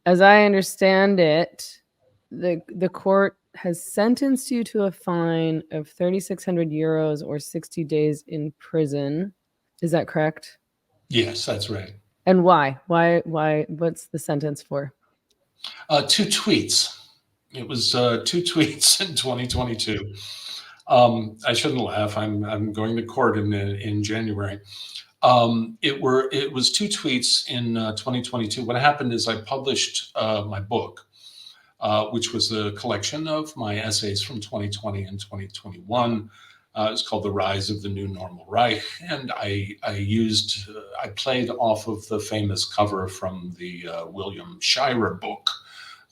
as I understand it, the court has sentenced you to a fine of 3,600 euros or 60 days in prison. Is that correct? Yes, that's right. And why? What's the sentence for? 2 tweets. It was 2 tweets in 2022. I shouldn't laugh. I'm going to court in January. It was 2 tweets in 2022. What happened is I published my book, which was a collection of my essays from 2020 and 2021. It's called The Rise of the New Normal Reich, and I played off of the famous cover from the William Shirer book,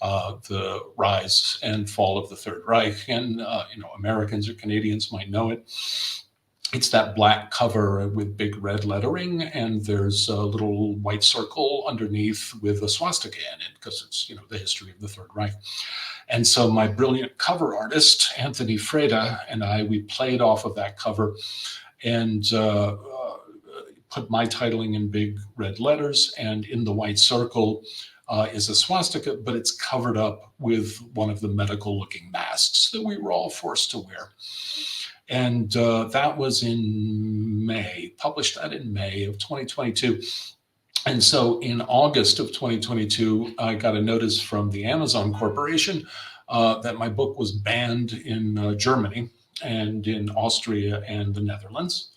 The Rise and Fall of the Third Reich, and Americans or Canadians might know it. It's that black cover with big red lettering, and there's a little white circle underneath with a swastika in it, because it's the history of the Third Reich. And so my brilliant cover artist, Anthony Freda, and we played off of that cover and put my titling in big red letters, and in the white circle is a swastika, but it's covered up with one of the medical-looking masks that we were all forced to wear. And that was in May, published that in May of 2022. And so in August of 2022, I got a notice from the Amazon Corporation that my book was banned in Germany and in Austria and the Netherlands.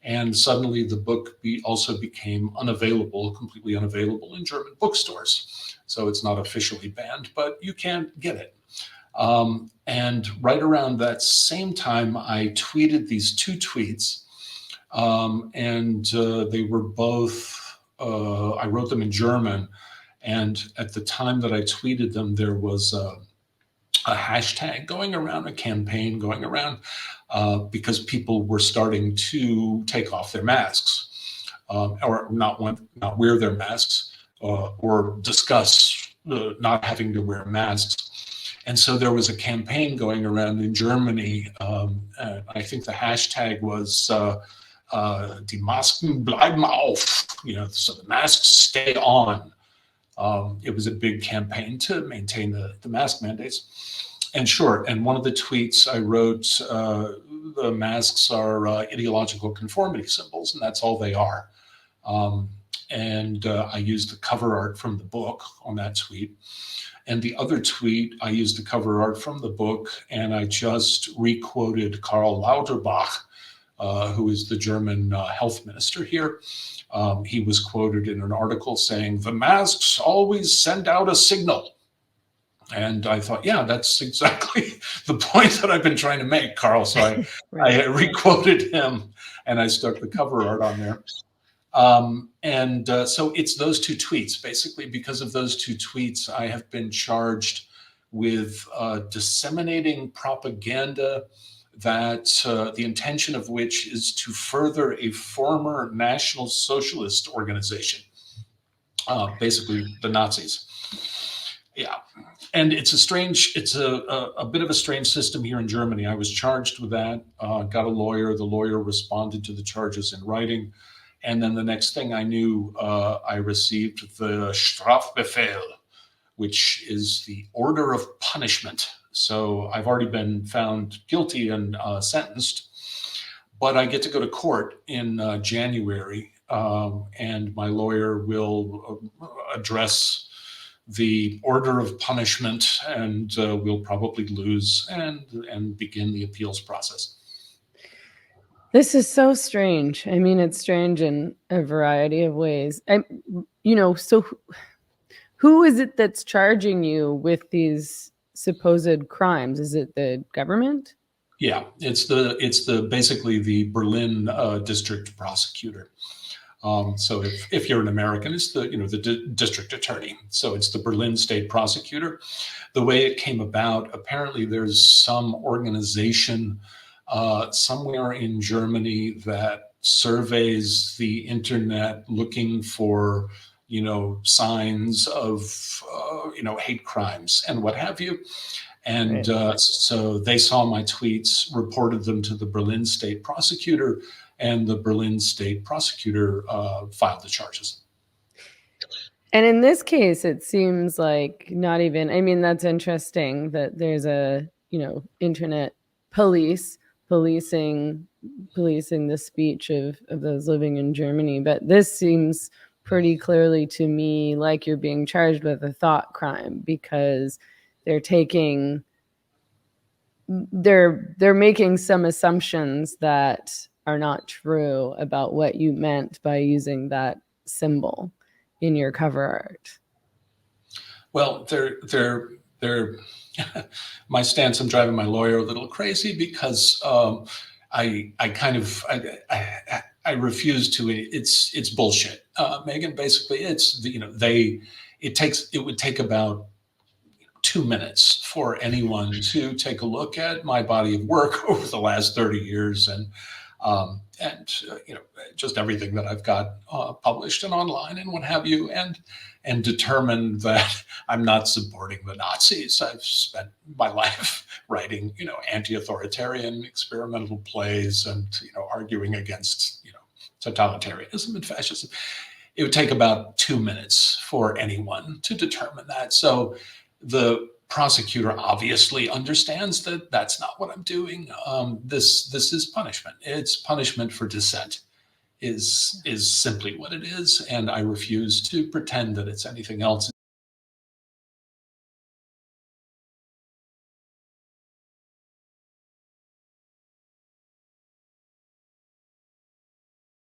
And suddenly the book also became completely unavailable in German bookstores. So it's not officially banned, but you can't get it. And right around that same time, I tweeted these 2 tweets, and they were both, I wrote them in German. And at the time that I tweeted them, there was a hashtag going around, a campaign going around, because people were starting to take off their masks, or not wear their masks, or discuss not having to wear masks. And so there was a campaign going around in Germany. I think the hashtag was Die Masken bleiben auf, so the masks stay on. It was a big campaign to maintain the mask mandates. And one of the tweets I wrote, the masks are ideological conformity symbols, and that's all they are. I used the cover art from the book on that tweet. And the other tweet, I used the cover art from the book, and I just re-quoted Karl Lauterbach, who is the German health minister here. He was quoted in an article saying, "The masks always send out a signal." And I thought, yeah, that's exactly the point that I've been trying to make, Karl. So I re-quoted him, and I stuck the cover art on there. So it's those 2 tweets. Basically, because of those 2 tweets, I have been charged with disseminating propaganda that the intention of which is to further a former National Socialist organization, basically the Nazis. Yeah. And it's a bit of a strange system here in Germany. I was charged with that, got a lawyer. The lawyer responded to the charges in writing. And then the next thing I knew, I received the Strafbefehl, which is the order of punishment. So I've already been found guilty and sentenced, but I get to go to court in January, and my lawyer will address the order of punishment, and we'll probably lose and begin the appeals process. This is so strange. I mean, it's strange in a variety of ways. So who is it that's charging you with these supposed crimes? Is it the government? Yeah, it's basically the Berlin district prosecutor. So if you're an American, it's the district attorney. So it's the Berlin state prosecutor. The way it came about, apparently there's some organization somewhere in Germany that surveys the internet looking for, signs of, hate crimes and what have you. And so they saw my tweets, reported them to the Berlin state prosecutor, and the Berlin state prosecutor filed the charges. And in this case, it seems like not even, I mean, that's interesting that there's a, internet police policing the speech of those living in Germany. But this seems pretty clearly to me like you're being charged with a thought crime, because they're making some assumptions that are not true about what you meant by using that symbol in your cover art. Well, they're my stance. I'm driving my lawyer a little crazy because I refuse to. It's bullshit, Megan. Basically, it's it would take about 2 minutes for anyone to take a look at my body of work over the last 30 years and just everything that I've got published and online and what have you, and determine that I'm not supporting the Nazis. I've spent my life writing, anti-authoritarian experimental plays and, arguing against, totalitarianism and fascism. It would take about 2 minutes for anyone to determine that. So the prosecutor obviously understands that that's not what I'm doing. This is punishment. It's punishment for dissent. Is simply what it is, and I refuse to pretend that it's anything else.